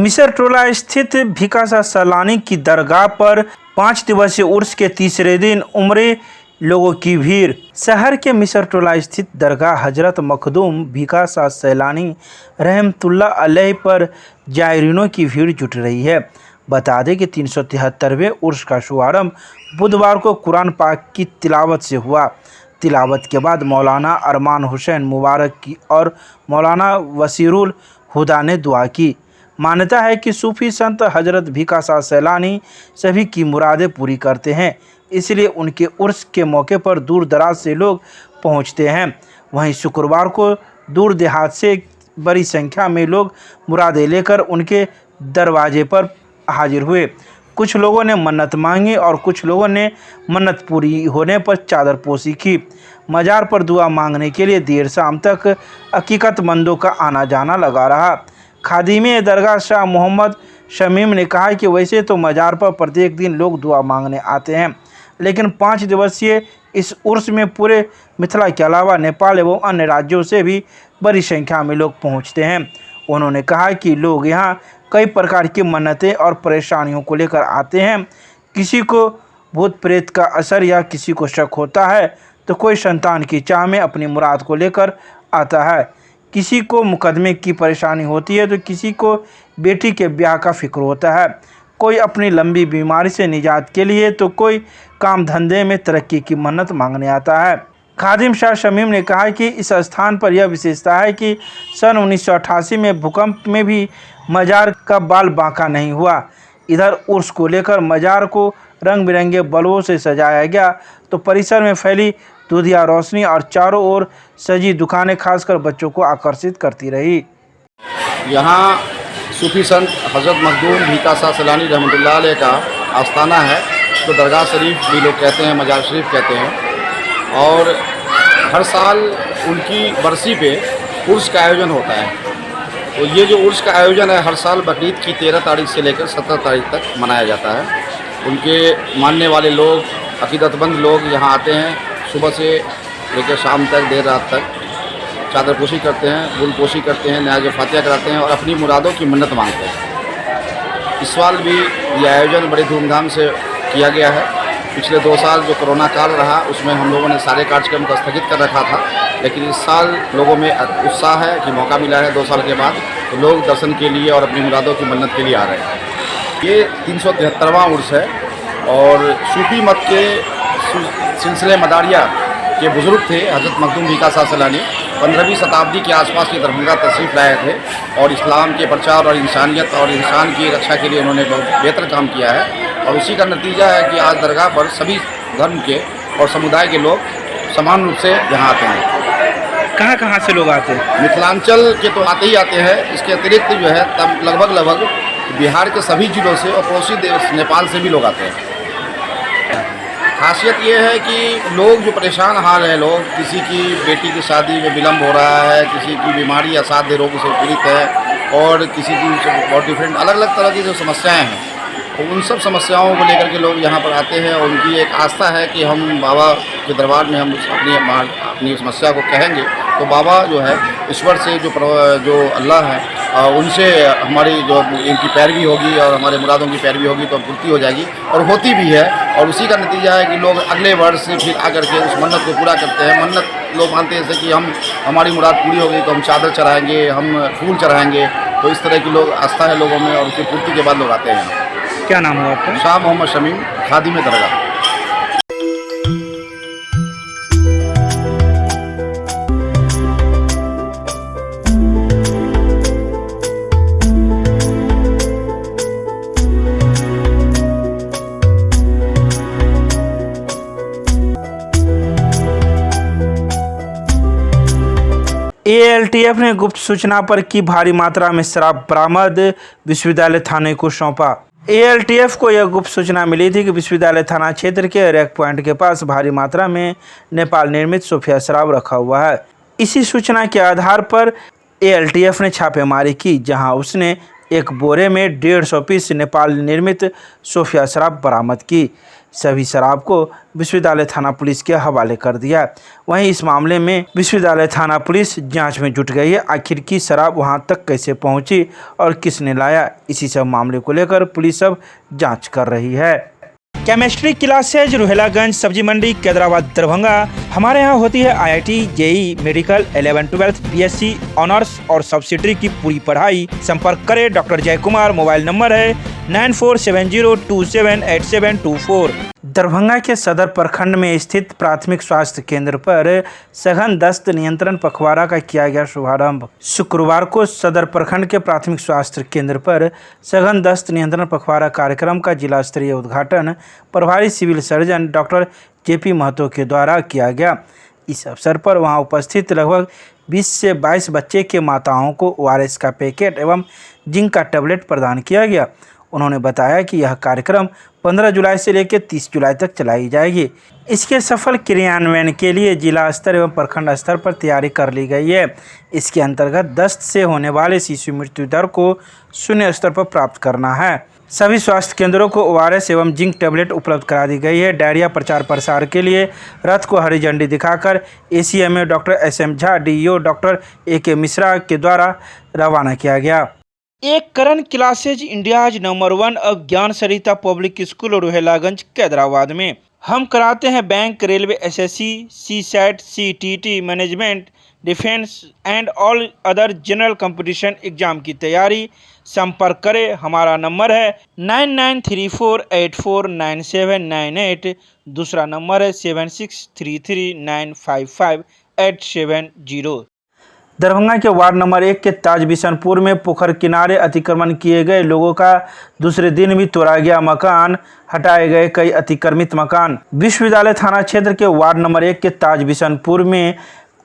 मिसर टोला स्थित भिकासा सैलानी की दरगाह पर 5 दिवसीय उर्स के तीसरे दिन उम्रे लोगों की भीड़। शहर के मिसर टोला स्थित दरगाह हजरत मखदूम भिकासा सैलानी रहमतुल्लाह अलैह पर जायरीनों की भीड़ जुट रही है। बता दें कि 373वें उर्स का शुभारंभ बुधवार को कुरान पाक की तिलावत से हुआ। तिलावत के बाद मौलाना अरमान हुसैन मुबारक की और मौलाना वसीरुल हुदा ने दुआ की। मान्यता है कि सूफी संत हजरत भिकासा सैलानी सभी की मुरादें पूरी करते हैं, इसलिए उनके उर्स के मौके पर दूर दराज से लोग पहुंचते हैं। वहीं शुक्रवार को दूर देहात से बड़ी संख्या में लोग मुरादें लेकर उनके दरवाजे पर हाजिर हुए। कुछ लोगों ने मन्नत मांगी और कुछ लोगों ने मन्नत पूरी होने पर चादर पोशी की। मज़ार पर दुआ मांगने के लिए देर शाम तक अकीकतमंदों का आना जाना लगा रहा। खादिमे दरगाह शाह मोहम्मद शमीम ने कहा कि वैसे तो मज़ार पर प्रत्येक दिन लोग दुआ मांगने आते हैं, लेकिन 5 दिवसीय इस उर्स में पूरे मिथिला के अलावा नेपाल एवं अन्य राज्यों से भी बड़ी संख्या में लोग पहुंचते हैं। उन्होंने कहा कि लोग यहां कई प्रकार की मन्नतें और परेशानियों को लेकर आते हैं। किसी को भूत प्रेत का असर या किसी को शक होता है तो कोई संतान की चाह में अपनी मुराद को लेकर आता है, किसी को मुकदमे की परेशानी होती है तो किसी को बेटी के ब्याह का फिक्र होता है, कोई अपनी लंबी बीमारी से निजात के लिए तो कोई काम धंधे में तरक्की की मन्नत मांगने आता है। खादिम शाह शमीम ने कहा कि इस स्थान पर यह विशेषता है कि सन 1988 में भूकंप में भी मज़ार का बाल बांका नहीं हुआ। इधर उर्स को लेकर मज़ार को रंग बिरंगे बल्बों से सजाया गया तो परिसर में फैली दूधिया रोशनी और चारों ओर सजी दुकानें खासकर बच्चों को आकर्षित करती रही। यहाँ सूफी संत हजरत मखदूम भिकासा सैलानी रहमतुल्लाह अलैह का आस्थाना है, तो दरगाह शरीफ भी लोग कहते हैं, मज़ार शरीफ कहते हैं। और हर साल उनकी बरसी पे उर्स का आयोजन होता है। तो ये जो उर्स का आयोजन है हर साल बकरीद की 13 तारीख से लेकर 17 तारीख तक मनाया जाता है। उनके मानने वाले लोग, अकीदतमंद लोग यहाँ आते हैं, सुबह से लेकर शाम तक देर रात तक चादरपोशी करते हैं, गुलपोशी करते हैं, न्याज़ फातिहा कराते हैं और अपनी मुरादों की मन्नत मांगते हैं। इस साल भी ये आयोजन बड़े धूमधाम से किया गया है। पिछले 2 साल जो कोरोना काल रहा उसमें हम लोगों ने सारे कार्यक्रम को स्थगित कर रखा था, लेकिन इस साल लोगों में उत्साह है कि मौका मिला है 2 साल के बाद, तो लोग दर्शन के लिए और अपनी मुरादों की मन्नत के लिए आ रहे हैं। ये 373वां उर्स है और सूफी मत के सिलसिले मदारिया के बुज़ुर्ग थे हजरत मखदूम भिकासा सैलानी। 15वीं शताब्दी के आसपास के दरभंगा तशरीफ़ लाए थे और इस्लाम के प्रचार और इंसानियत और इंसान की रक्षा के लिए उन्होंने बहुत बेहतर काम किया है। और उसी का नतीजा है कि आज दरगाह पर सभी धर्म के और समुदाय के लोग समान रूप से यहाँ आते हैं। कहाँ से लोग आते हैं? मिथिलांचल के तो आते ही आते हैं, इसके अतिरिक्त जो है तब लगभग बिहार के सभी जिलों से और पड़ोसी देश नेपाल से भी लोग आते हैं। खासियत ये है कि लोग जो परेशान हाल है, लोग किसी की बेटी की शादी में विलम्ब हो रहा है, किसी की बीमारी असाध्य रोग से पीड़ित है और किसी की बहुत डिफरेंट अलग अलग तरह की जो समस्याएं हैं, तो उन सब समस्याओं को लेकर के लोग यहाँ पर आते हैं और उनकी एक आस्था है कि हम बाबा के दरबार में हम अपनी समस्या को कहेंगे तो बाबा जो है ईश्वर से जो अल्लाह है उनसे हमारी जो इनकी पैरवी होगी और हमारे मुरादों की पैरवी होगी तो पूर्ति हो जाएगी और होती भी है। और उसी का नतीजा है कि लोग अगले वर्ष फिर आकर के उस मन्नत को पूरा करते हैं। मन्नत लोग मानते हैं जैसे कि हमारी मुराद पूरी हो गई तो हम चादर चढ़ाएँगे, हम फूल चढ़ाएँगे, तो इस तरह की लोग आस्था है लोगों में और उसकी पूर्ति के बाद लोग आते हैं। क्या नाम हुआ आपका? शाह मोहम्मद शमीम, खादिमे दरगाह। ALTF ने गुप्त सूचना पर की भारी मात्रा में शराब बरामद, विश्वविद्यालय थाने को सौंपा। ALTF को यह गुप्त सूचना मिली थी कि विश्वविद्यालय थाना क्षेत्र के रैक पॉइंट के पास भारी मात्रा में नेपाल निर्मित सोफिया शराब रखा हुआ है। इसी सूचना के आधार पर ALTF ने छापेमारी की, जहां उसने एक बोरे में 150 पीस नेपाल निर्मित सोफिया शराब बरामद की। सभी शराब को विश्वविद्यालय थाना पुलिस के हवाले कर दिया। वहीं इस मामले में विश्वविद्यालय थाना पुलिस जांच में जुट गई है। आखिर की शराब वहां तक कैसे पहुंची और किसने लाया, इसी सब मामले को लेकर पुलिस अब जांच कर रही है। केमिस्ट्री क्लासेज रोहिलागंज सब्जी मंडी कैदराबाद दरभंगा। हमारे यहाँ होती है IIT, JEE, medical, 11, 12, BSc honours और सब्सिडरी की पूरी पढ़ाई। संपर्क करें डॉक्टर जय कुमार। मोबाइल नंबर है 9470278724। दरभंगा के सदर प्रखंड में स्थित प्राथमिक स्वास्थ्य केंद्र पर सघन दस्त नियंत्रण पखवाड़ा का किया गया शुभारंभ। शुक्रवार को सदर प्रखंड के प्राथमिक स्वास्थ्य केंद्र पर सघन दस्त नियंत्रण पखवाड़ा कार्यक्रम का जिला स्तरीय उद्घाटन प्रभारी civil surgeon doctor JP Mahato के द्वारा किया गया। इस अवसर पर वहां उपस्थित लगभग 20 से 22 बच्चे के माताओं को ORS का पैकेट एवं जिंक का टैबलेट प्रदान किया गया। उन्होंने बताया कि यह कार्यक्रम 15 जुलाई से लेकर 30 जुलाई तक चलाई जाएगी। इसके सफल क्रियान्वयन के लिए जिला स्तर एवं प्रखंड स्तर पर तैयारी कर ली गई है। इसके अंतर्गत दस्त से होने वाले शिशु मृत्यु दर को शून्य स्तर पर प्राप्त करना है। सभी स्वास्थ्य केंद्रों को ORS एवं जिंक टैबलेट उपलब्ध करा दी गई है। डायरिया प्रचार प्रसार के लिए रथ को हरी झंडी दिखाकर ACMA doctor SM Jha, DEO doctor AK Mishra के द्वारा रवाना किया गया। एक करण क्लासेज इंडियाज नंबर 1 अब ज्ञान सरिता पब्लिक स्कूल रोहिलागंज कैदराबाद में। हम कराते हैं bank, railway, SSC, CSAT, CTT, management, defence and all other general competition exam की तैयारी। संपर्क करें। हमारा नंबर है 9934849798। दूसरा नंबर है 7633955870। दरभंगा के वार्ड नंबर 1 के ताज बिशनपुर में पोखर किनारे अतिक्रमण किए गए लोगों का दूसरे दिन भी तोड़ा गया मकान, हटाए गए कई अतिक्रमित मकान। विश्वविद्यालय थाना क्षेत्र के वार्ड नंबर 1 के ताज बिशनपुर में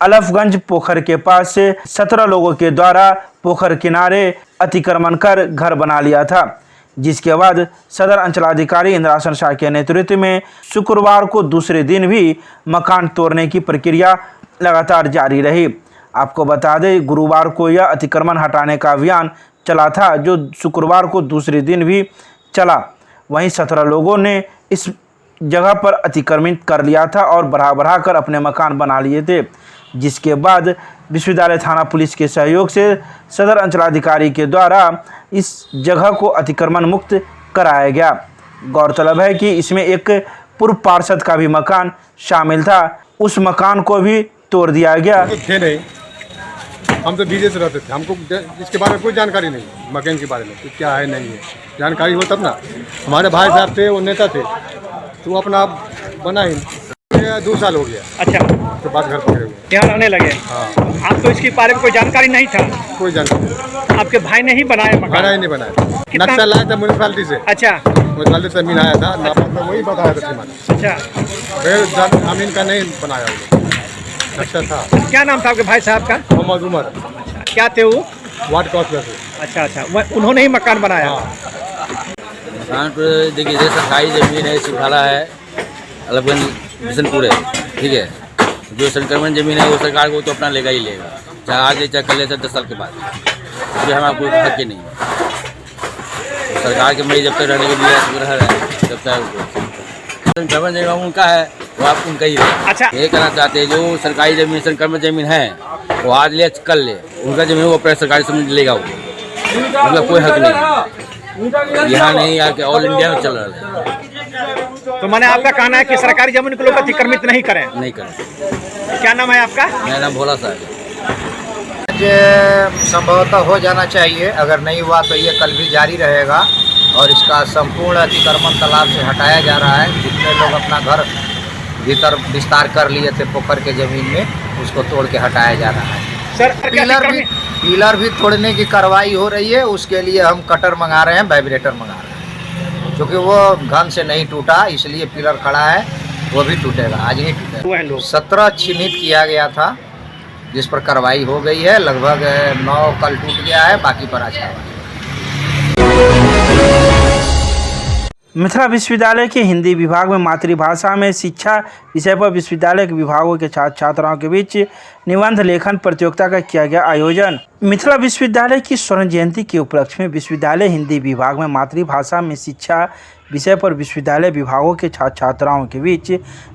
अलफगंज पोखर के पास से 17 लोगों के द्वारा पोखर किनारे अतिक्रमण कर घर बना लिया था, जिसके बाद सदर अंचलाधिकारी इंद्रासन शाह के नेतृत्व में शुक्रवार को दूसरे दिन भी मकान तोड़ने की प्रक्रिया लगातार जारी रही। आपको बता दें, गुरुवार को यह अतिक्रमण हटाने का अभियान चला था, जो शुक्रवार को दूसरे दिन भी चला। वहीं 17 लोगों ने इस जगह पर अतिक्रमित कर लिया था और बढ़ा कर अपने मकान बना लिए थे, जिसके बाद विश्वविद्यालय थाना पुलिस के सहयोग से सदर अंचलाधिकारी के द्वारा इस जगह को अतिक्रमण मुक्त कराया गया। गौरतलब है कि इसमें एक पूर्व पार्षद का भी मकान शामिल था, उस मकान को भी तोड़ दिया गया। थे नहीं, हम तो डीजे से रहते थे, हमको इसके बारे में कोई जानकारी नहीं, मकान के बारे में कि क्या है नहीं है, जानकारी हो तब ना। हमारे भाई साहब थे, वो नेता थे, तो अपना बना ही 2 साल हो गया। अच्छा, तो बाद घर पकड़े हुए यहाँ रहने लगे। हाँ, आपको इसके बारे में कोई जानकारी नहीं था? कोई जानकारी। आपके भाई ने ही बनाया मकान? भाड़ा ही नहीं बनाया, नक्शा लाया था म्यूनसिपालिटी से। अच्छा, म्यूनसिपालिटी से जमीन आया था, नापा था, वही बताया था सीमा। अच्छा, फिर जमीन का नहीं बनाया, नक्शा था। क्या नाम था आपके भाई साहब का? मोहम्मद उमर। अच्छा, क्या थे वो? वार्ड काउंसिलर से। अच्छा, उन्होंने ही मकान बनाया? हाँ। मकान पर देखिए, जैसे सरकारी ज़मीन है, सुखाड़ा है, अलगगंज बिशनपुर है, ठीक है। जो संक्रमण ज़मीन है वो सरकार को तो अपना लेगा ही लेगा, चाहे आज ले चाहे कल ले, 10 साल के बाद। इसलिए हमारा कोई हक ही नहीं है। तो सरकार के मरीज जब तक रहने के लिए रह रहा है, जब तक संक्रमण ज़मीन उनका है, वो आप उनका ही रहेगा। अच्छा, ये कहना चाहते हैं जो सरकारी ज़मीन संक्रमण ज़मीन है, वो आज ले कल ले, उनका ज़मीन वो अपना सरकारी समझ लेगा, वो उनका कोई हक नहीं। यहाँ नहीं आके ऑल इंडिया में चल रहा है। तो मैंने आपका कहना है कि सरकारी जमीन को लोग अतिक्रमित नहीं करें? नहीं करें। क्या नाम है आपका? मेरा नाम भोला साहब है। आज संभवतः हो जाना चाहिए, अगर नहीं हुआ तो ये कल भी जारी रहेगा और इसका संपूर्ण अतिक्रमण तालाब से हटाया जा रहा है। जितने लोग अपना घर भीतर विस्तार कर लिए थे पोखर के ज़मीन में, उसको तोड़ के हटाया जा रहा है। सर, पिलर भी तोड़ने की कार्रवाई हो रही है। उसके लिए हम कटर मंगा रहे हैं, वाइब्रेटर मंगा रहे हैं, क्योंकि वो घन से नहीं टूटा, इसलिए पिलर खड़ा है, वो भी टूटेगा, आज नहीं टूटेगा। 17 चिन्हित किया गया था, जिस पर कार्रवाई हो गई है। लगभग 9 कल टूट गया है, बाकी पर आज कार्रवाई। मिथिला विश्वविद्यालय के हिंदी विभाग में मातृभाषा में शिक्षा विषय पर विश्वविद्यालय के विभागों के छात्र छात्राओं के बीच निबंध लेखन प्रतियोगिता का किया गया आयोजन। मिथिला विश्वविद्यालय की स्वर्ण जयंती के उपलक्ष्य में विश्वविद्यालय हिंदी विभाग में मातृभाषा में शिक्षा विषय पर विश्वविद्यालय विभागों के छात्र छात्राओं के बीच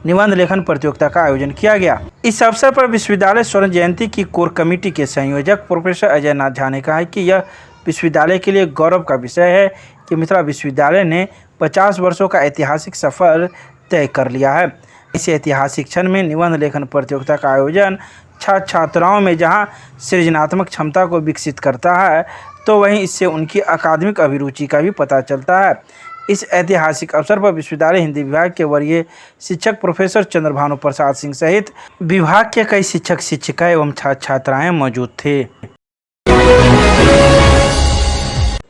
निबंध लेखन प्रतियोगिता का आयोजन किया गया। इस अवसर पर विश्वविद्यालय स्वर्ण जयंती की कोर कमेटी के संयोजक प्रोफेसर अजय नाथ झा ने कहा कि यह विश्वविद्यालय के लिए गौरव का विषय है कि मिथिला विश्वविद्यालय ने 50 वर्षों का ऐतिहासिक सफर तय कर लिया है। इस ऐतिहासिक क्षण में निबंध लेखन प्रतियोगिता का आयोजन छात्र छात्राओं में जहां सृजनात्मक क्षमता को विकसित करता है, तो वहीं इससे उनकी अकादमिक अभिरुचि का भी पता चलता है। इस ऐतिहासिक अवसर पर विश्वविद्यालय हिंदी विभाग के वरीय शिक्षक प्रोफेसर चंद्रभानु प्रसाद सिंह सहित विभाग के कई शिक्षक शिक्षिकाएं एवं छात्र छात्राएं मौजूद थे।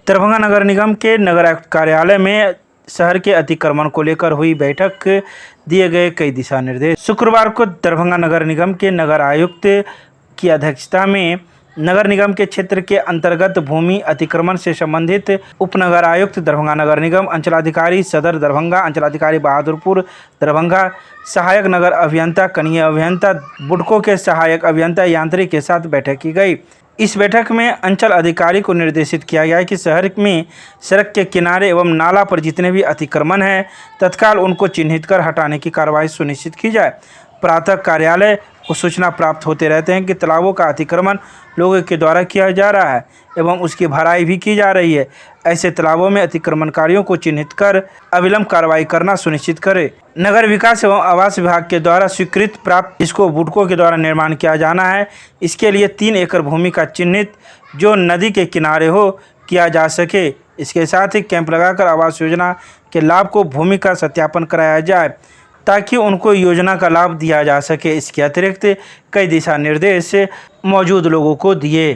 दरभंगा नगर निगम के नगर आयुक्त कार्यालय में शहर के अतिक्रमण को लेकर हुई बैठक, दिए गए कई दिशा निर्देश। शुक्रवार को दरभंगा नगर निगम के नगर आयुक्त की अध्यक्षता में नगर निगम के क्षेत्र के अंतर्गत भूमि अतिक्रमण से संबंधित उपनगर आयुक्त दरभंगा नगर निगम, अंचलाधिकारी सदर दरभंगा, अंचलाधिकारी बहादुरपुर दरभंगा, सहायक नगर अभियंता, कनीय अभियंता, बुडको के सहायक अभियंता यांत्रिक के साथ बैठक की गई। इस बैठक में अंचल अधिकारी को निर्देशित किया गया कि शहर में सड़क के किनारे एवं नाला पर जितने भी अतिक्रमण हैं, तत्काल उनको चिन्हित कर हटाने की कार्रवाई सुनिश्चित की जाए। प्रातः कार्यालय को सूचना प्राप्त होते रहते हैं कि तालाबों का अतिक्रमण लोगों के द्वारा किया जा रहा है एवं उसकी भराई भी की जा रही है। ऐसे तालाबों में अतिक्रमणकारियों को चिन्हित कर अविलंब कार्रवाई करना सुनिश्चित करें। नगर विकास एवं आवास विभाग के द्वारा स्वीकृत प्राप्त जिसको बुडको के द्वारा निर्माण किया जाना है, इसके लिए 3 एकड़ भूमि का चिन्हित जो नदी के किनारे हो किया जा सके। इसके साथ ही कैंप लगाकर आवास योजना के लाभ को भूमि का सत्यापन कराया जाए ताकि उनको योजना का लाभ दिया जा सके। इसके अतिरिक्त कई दिशा निर्देश मौजूद लोगों को दिए।